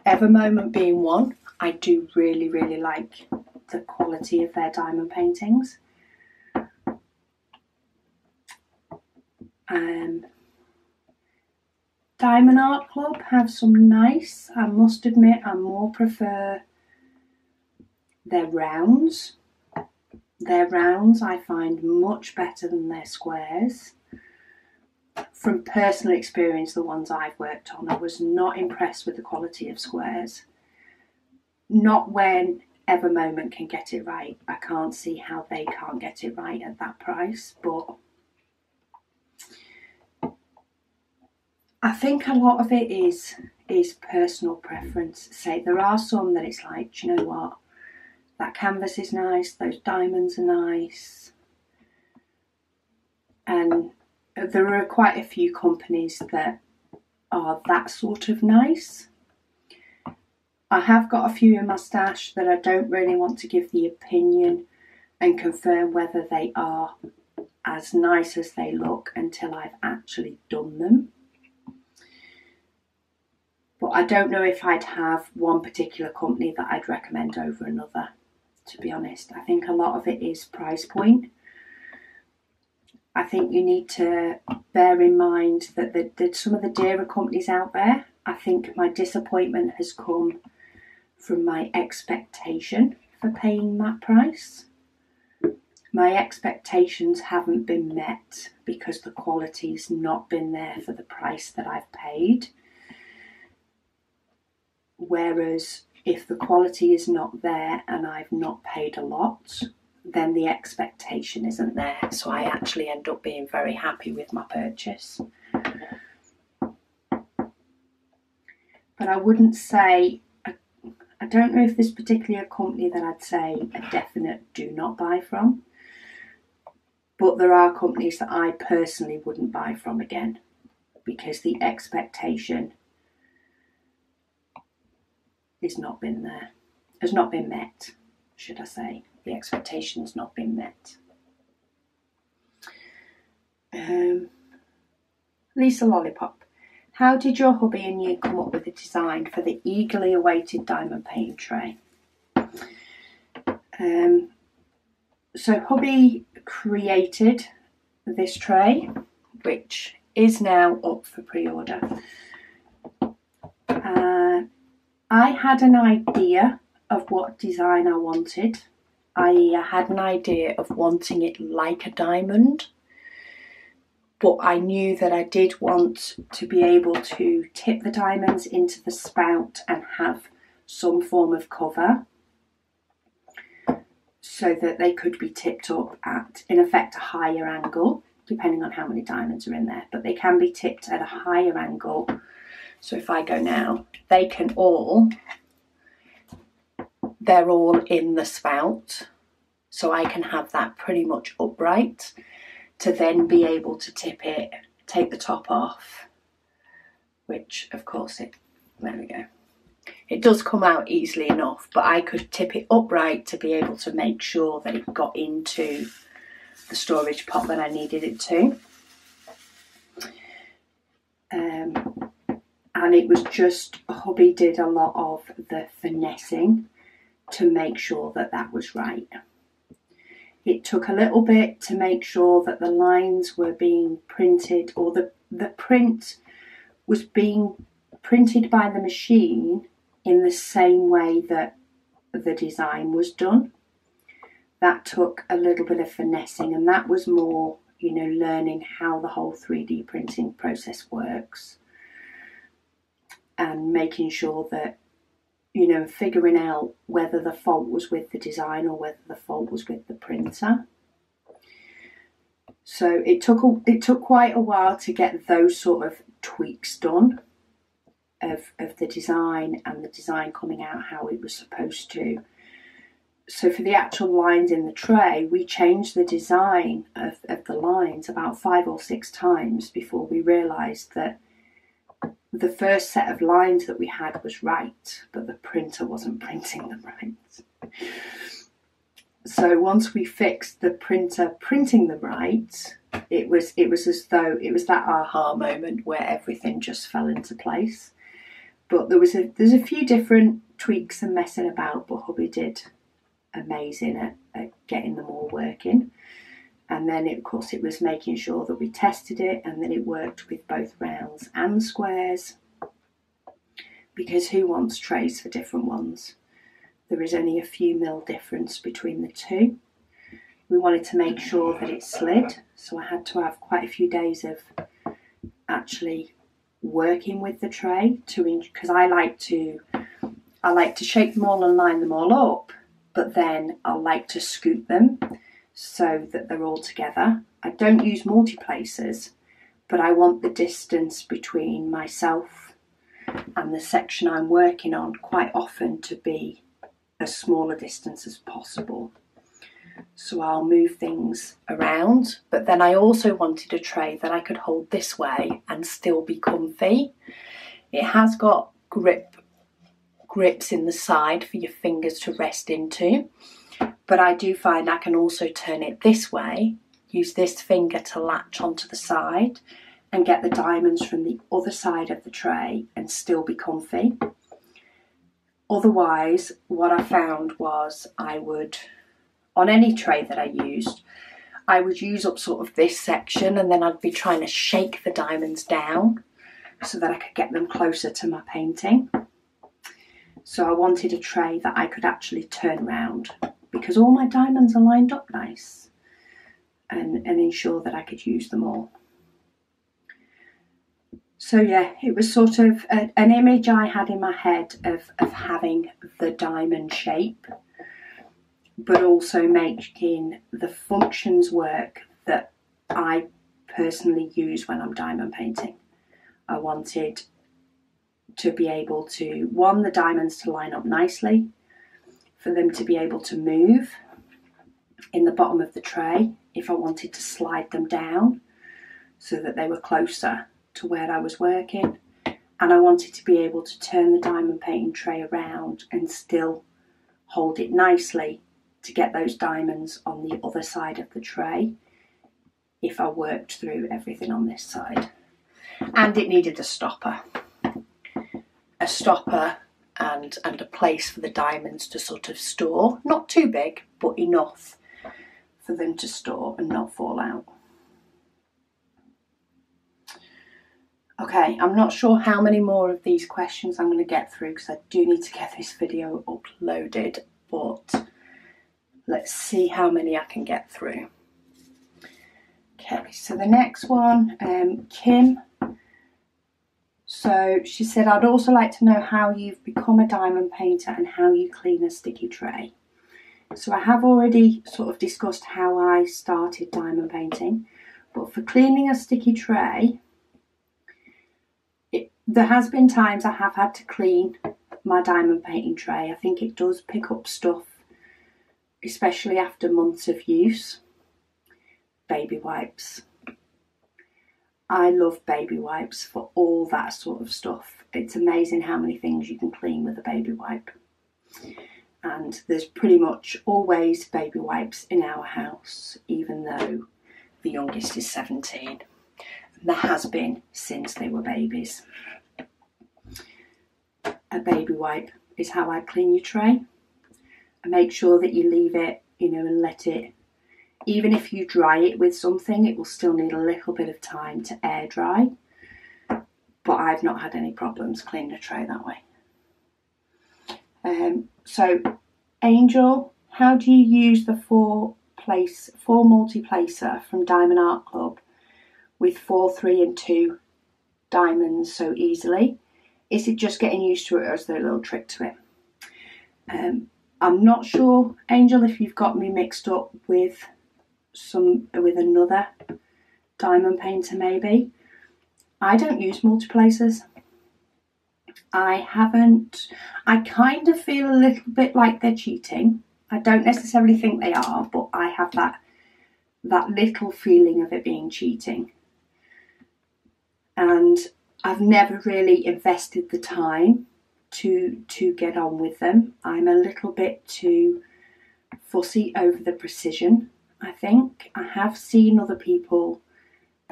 [SPEAKER 1] Evermoment being one. I do really, really like the quality of their diamond paintings. Diamond Art Club have some nice, I must admit, I more prefer their rounds. Their rounds I find much better than their squares. From personal experience, the ones I've worked on, I was not impressed with the quality of squares. Not when Evermoment can get it right. I can't see how they can't get it right at that price, but I think a lot of it is personal preference. Say there are some that it's like, do you know what? That canvas is nice, those diamonds are nice. And there are quite a few companies that are that sort of nice. I have got a few in my stash that I don't really want to give the opinion and confirm whether they are as nice as they look until I've actually done them. But I don't know if I'd have one particular company that I'd recommend over another, to be honest. I think a lot of it is price point. I think you need to bear in mind that some of the dearer companies out there, I think my disappointment has come from my expectation for paying that price. My expectations haven't been met because the quality's not been there for the price that I've paid. Whereas if the quality is not there and I've not paid a lot, then the expectation isn't there. So I actually end up being very happy with my purchase. But I wouldn't say, I don't know if there's particularly a company that I'd say a definite do not buy from. But there are companies that I personally wouldn't buy from again because the expectation has not been there, has not been met, should I say. The expectation has not been met. Lisa Lollipop, how did your hubby and you come up with the design for the eagerly awaited diamond painting tray? So hubby created this tray, which is now up for pre-order. I had an idea of what design I wanted. I had an idea of wanting it like a diamond, but I knew that I did want to be able to tip the diamonds into the spout and have some form of cover so that they could be tipped up at, in effect, a higher angle, depending on how many diamonds are in there, but they can be tipped at a higher angle. So if I go now, they can all, they're all in the spout. So I can have that pretty much upright to then be able to tip it, take the top off, which of course there we go. It does come out easily enough, but I could tip it upright to be able to make sure that it got into the storage pot that I needed it to. And it was just, hubby did a lot of the finessing to make sure that that was right. It took a little bit to make sure that the lines were being printed, or the print was being printed by the machine in the same way that the design was done. That took a little bit of finessing, and that was more, you know, learning how the whole 3D printing process works and making sure that, you know, figuring out whether the fault was with the design or whether the fault was with the printer. So it took quite a while to get those sort of tweaks done of the design and the design coming out how it was supposed to. So for the actual lines in the tray, we changed the design of the lines about 5 or 6 times before we realised that the first set of lines that we had was right, but the printer wasn't printing them right. So once we fixed the printer printing them right, it was as though it was that aha moment where everything just fell into place. But there's a few different tweaks and messing about, but hubby did amazing at getting them all working. And then of course it was making sure that we tested it and that it worked with both rounds and squares, because who wants trays for different ones? There is only a few mil difference between the two. We wanted to make sure that it slid, so I had to have quite a few days of actually working with the tray because I like to shape them all and line them all up, but then I like to scoop them so that they're all together. I don't use multi-placers, but I want the distance between myself and the section I'm working on quite often to be as small a distance as possible. So I'll move things around, but then I also wanted a tray that I could hold this way and still be comfy. It has got grips in the side for your fingers to rest into, but I do find I can also turn it this way, use this finger to latch onto the side, and get the diamonds from the other side of the tray and still be comfy. Otherwise, what I found was I would, on any tray that I used, I would use up sort of this section, and then I'd be trying to shake the diamonds down so that I could get them closer to my painting. So I wanted a tray that I could actually turn around, because all my diamonds are lined up nice, and ensure that I could use them all. So yeah, it was sort of an image I had in my head of having the diamond shape, but also making the functions work that I personally use when I'm diamond painting. I wanted to be able to, one, the diamonds to line up nicely, for them to be able to move in the bottom of the tray if I wanted to slide them down so that they were closer to where I was working, and I wanted to be able to turn the diamond painting tray around and still hold it nicely to get those diamonds on the other side of the tray if I worked through everything on this side. And it needed a stopper and a place for the diamonds to sort of store, not too big but enough for them to store and not fall out. Okay, I'm not sure how many more of these questions I'm going to get through, because I do need to get this video uploaded, but let's see how many I can get through. Okay, so the next one, Kim. So she said, I'd also like to know how you've become a diamond painter and how you clean a sticky tray. So I have already sort of discussed how I started diamond painting, but for cleaning a sticky tray, there has been times I have had to clean my diamond painting tray. I think it does pick up stuff, especially after months of use. Baby wipes. I love baby wipes for all that sort of stuff. It's amazing how many things you can clean with a baby wipe. And there's pretty much always baby wipes in our house, even though the youngest is 17. There has been since they were babies. A baby wipe is how I clean your tray. I make sure that you leave it, and let it, even if you dry it with something, it will still need a little bit of time to air dry. But I've not had any problems cleaning a tray that way. So Angel, how do you use the four multi-placer from Diamond Art Club with 4, 3 and 2 diamonds so easily? Is it just getting used to it, or is there a little trick to it? I'm not sure, Angel, if you've got me mixed up with another diamond painter maybe. I don't use multi-placers. I kind of feel a little bit like they're cheating. I don't necessarily think they are, but I have that little feeling of it being cheating. And I've never really invested the time to get on with them. I'm a little bit too fussy over the precision, I think. I have seen other people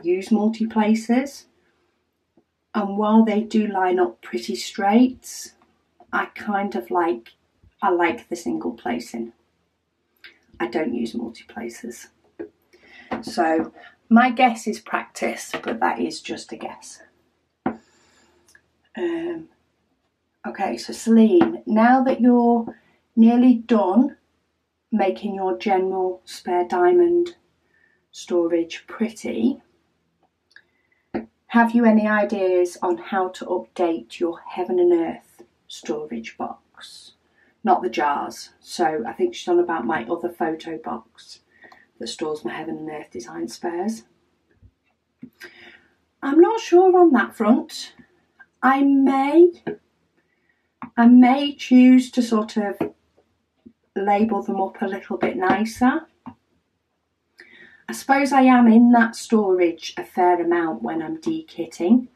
[SPEAKER 1] use multi-placers, and while they do line up pretty straight, I like the single placing. I don't use multi-placers. So my guess is practice, but that is just a guess. Okay, so Celine, now that you're nearly done making your general spare diamond storage pretty, have you any ideas on how to update your Heaven and Earth storage box? Not the jars. So I think she's on about my other photo box that stores my Heaven and Earth design spares. I'm not sure on that front. I may choose to sort of label them up a little bit nicer. I suppose I am in that storage a fair amount when I'm dekitting,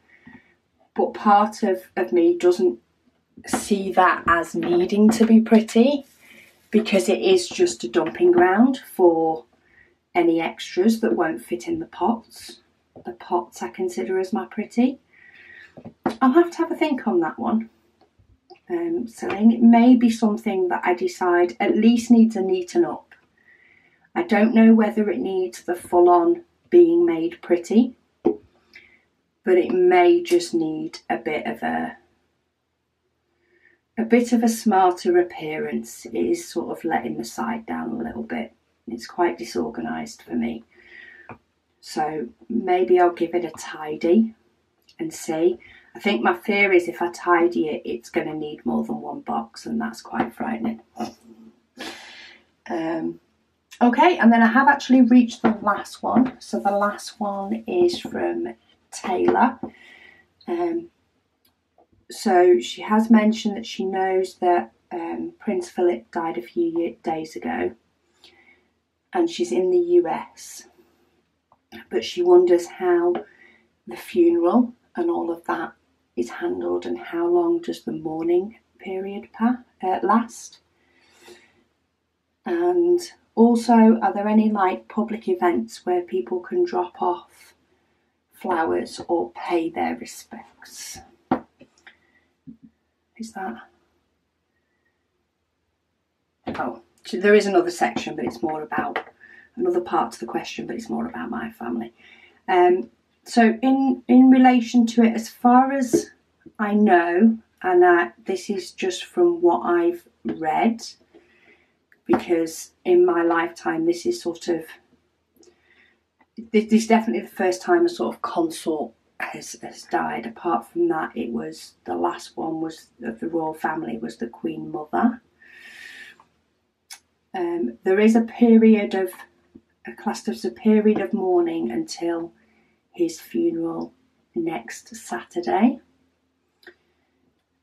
[SPEAKER 1] but part of me doesn't see that as needing to be pretty, because it is just a dumping ground for any extras that won't fit in the pots. the pots I consider as my pretty. I'll have to have a think on that one. So it may be something that I decide at least needs a neaten up. I don't know whether it needs the full-on being made pretty, but it may just need a bit of a smarter appearance. It is sort of letting the side down a little bit. It's quite disorganised for me. So maybe I'll give it a tidy and see. I think my fear is if I tidy it, it's going to need more than one box, and that's quite frightening. Okay, and then I have actually reached the last one. So the last one is from Taylor. So she has mentioned that she knows that Prince Philip died a few days ago, and she's in the US, but she wonders how the funeral and all of that is handled, and how long does the mourning period last, and also are there any like public events where people can drop off flowers or pay their respects. Is that? Oh, so there is another section, but it's more about another part to the question, but it's more about my family. So in relation to it, as far as I know, and this is just from what I've read, because in my lifetime this is definitely the first time a sort of consort has died. Apart from that, it was the last one was of the royal family was the Queen Mother. There is a period of classed as a period of mourning until his funeral next Saturday,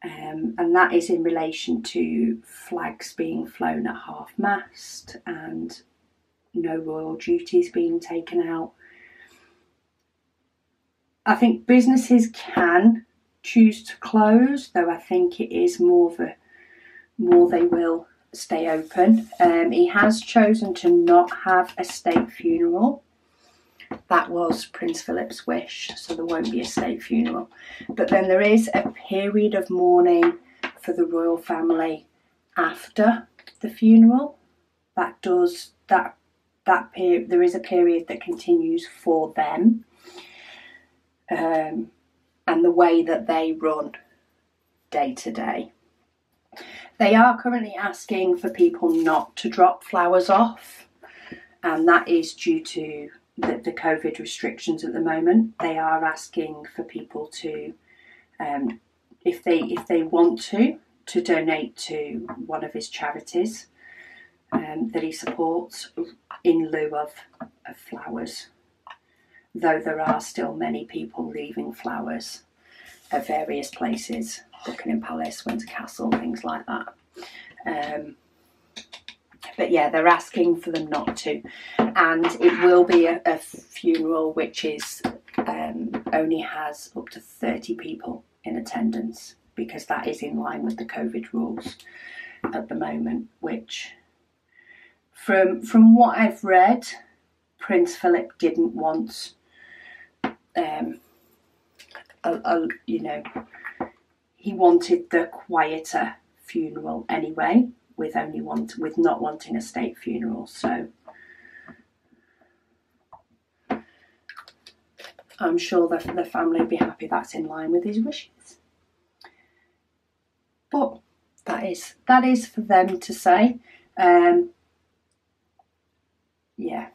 [SPEAKER 1] and that is in relation to flags being flown at half-mast and no royal duties being taken out. I think businesses can choose to close, though I think it is more they will stay open. He has chosen to not have a state funeral. That was Prince Philip's wish, so there won't be a state funeral. But then there is a period of mourning for the royal family after the funeral. There is a period that continues for them, and the way that they run day to day. They are currently asking for people not to drop flowers off, and that is due to the COVID restrictions at the moment. They are asking for people to, if they want to donate to one of his charities that he supports in lieu of flowers. Though there are still many people leaving flowers at various places, Buckingham Palace, Windsor Castle, things like that. But yeah, they're asking for them not to, and it will be a funeral which is only has up to 30 people in attendance, because that is in line with the COVID rules at the moment, which from what I've read, Prince Philip didn't want he wanted the quieter funeral anyway, with not wanting a state funeral. So I'm sure the family will be happy that's in line with his wishes. But that is for them to say. Yeah,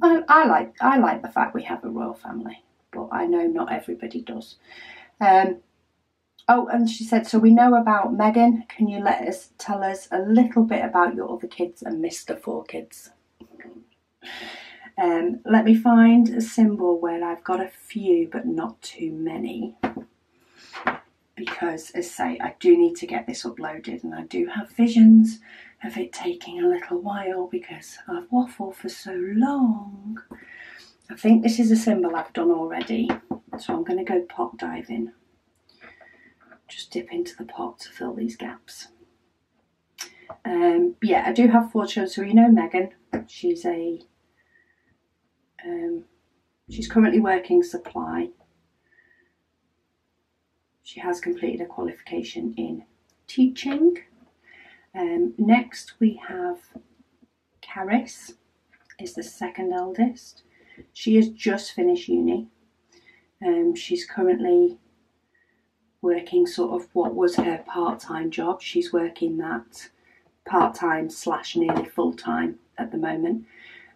[SPEAKER 1] I like the fact we have a royal family, but I know not everybody does. Oh, and she said, so we know about Meghan. Can you tell us a little bit about your other kids and Mr. 4 Kids? Let me find a symbol where I've got a few, but not too many. Because, as I say, I do need to get this uploaded, and I do have visions of it taking a little while because I've waffled for so long. I think this is a symbol I've done already, so I'm going to go pot diving. Just dip into the pot to fill these gaps. Yeah, I do have 4 children. So you know Meghan, she's a She's currently working supply. She has completed a qualification in teaching. Next we have Caris, is the second eldest. She has just finished uni. She's currently working sort of what was her part-time job. She's working that part-time / nearly full-time at the moment.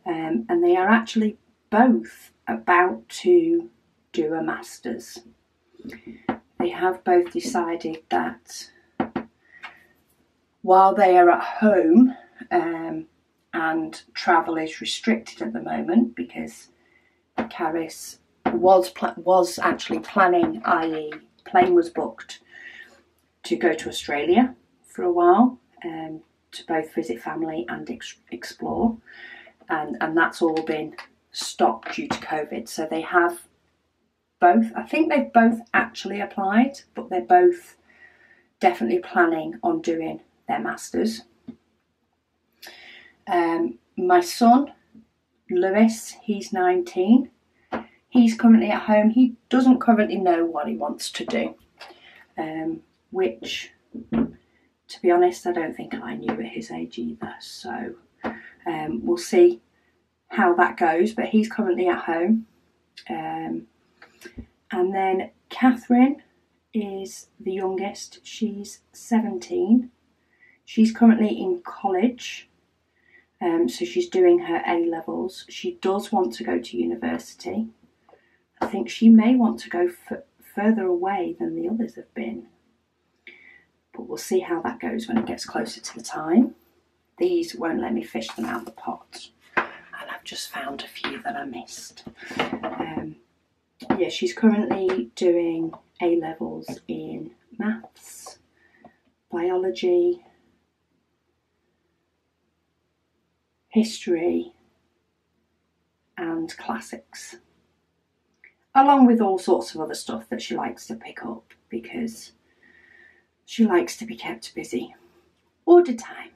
[SPEAKER 1] And they are actually both about to do a master's. They have both decided that while they are at home and travel is restricted at the moment, because Caris was actually planning, i.e. plane was booked to go to Australia for a while to both visit family and explore, and that's all been stopped due to COVID. So they have both, I think they've both actually applied, but they're both definitely planning on doing their masters. My son Lewis, he's 19. He's currently at home. He doesn't currently know what he wants to do, which, to be honest, I don't think I knew at his age either. So we'll see how that goes, but he's currently at home. And then Catherine is the youngest. She's 17. She's currently in college. So she's doing her A-levels. She does want to go to university. I think she may want to go further away than the others have been. But we'll see how that goes when it gets closer to the time. These won't let me fish them out of the pot. And I've just found a few that I missed. Yeah, she's currently doing A-levels in maths, biology, history and classics, along with all sorts of other stuff that she likes to pick up because she likes to be kept busy all the time.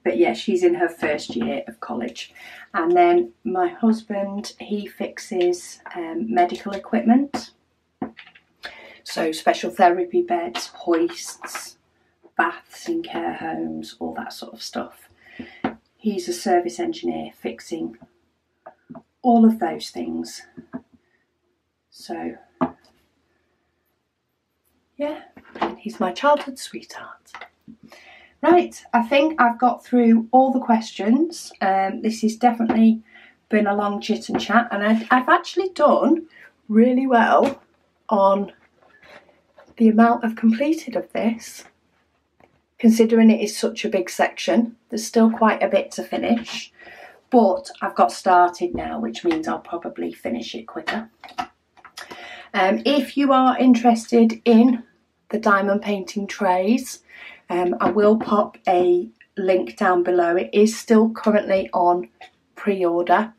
[SPEAKER 1] But yeah, she's in her first year of college. And then my husband, he fixes medical equipment. So special therapy beds, hoists, baths in care homes, all that sort of stuff. He's a service engineer fixing all of those things. So yeah, he's my childhood sweetheart. Right, I think I've got through all the questions. This has definitely been a long chit and chat, and I've actually done really well on the amount I've completed of this, considering it is such a big section. There's still quite a bit to finish, but I've got started now, which means I'll probably finish it quicker. If you are interested in the diamond painting trays, I will pop a link down below. It is still currently on pre-order,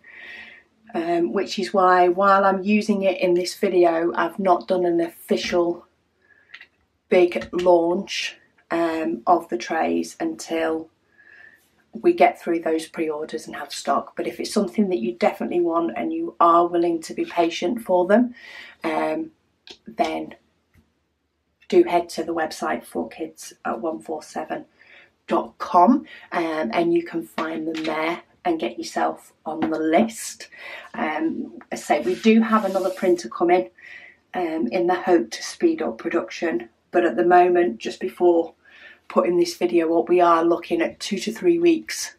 [SPEAKER 1] which is why, while I'm using it in this video, I've not done an official big launch of the trays until we get through those pre-orders and have stock. But if it's something that you definitely want and you are willing to be patient for them, then do head to the website forkids147.com and you can find them there and get yourself on the list. As I say, we do have another printer coming in the hope to speed up production, but at the moment, just before putting this video up, we are looking at 2 to 3 weeks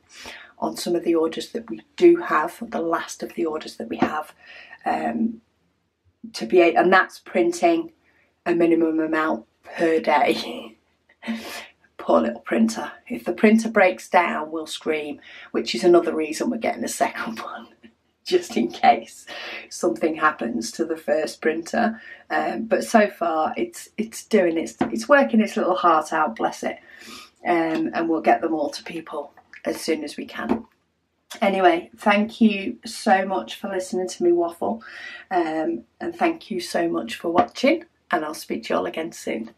[SPEAKER 1] on some of the orders that we do have, the last of the orders that we have, to be able, and that's printing a minimum amount per day. Poor little printer. If the printer breaks down, we'll scream, which is another reason we're getting a second one, just in case something happens to the first printer. But so far it's working its little heart out, bless it. And we'll get them all to people as soon as we can. Anyway, thank you so much for listening to me waffle, and thank you so much for watching, and I'll speak to you all again soon.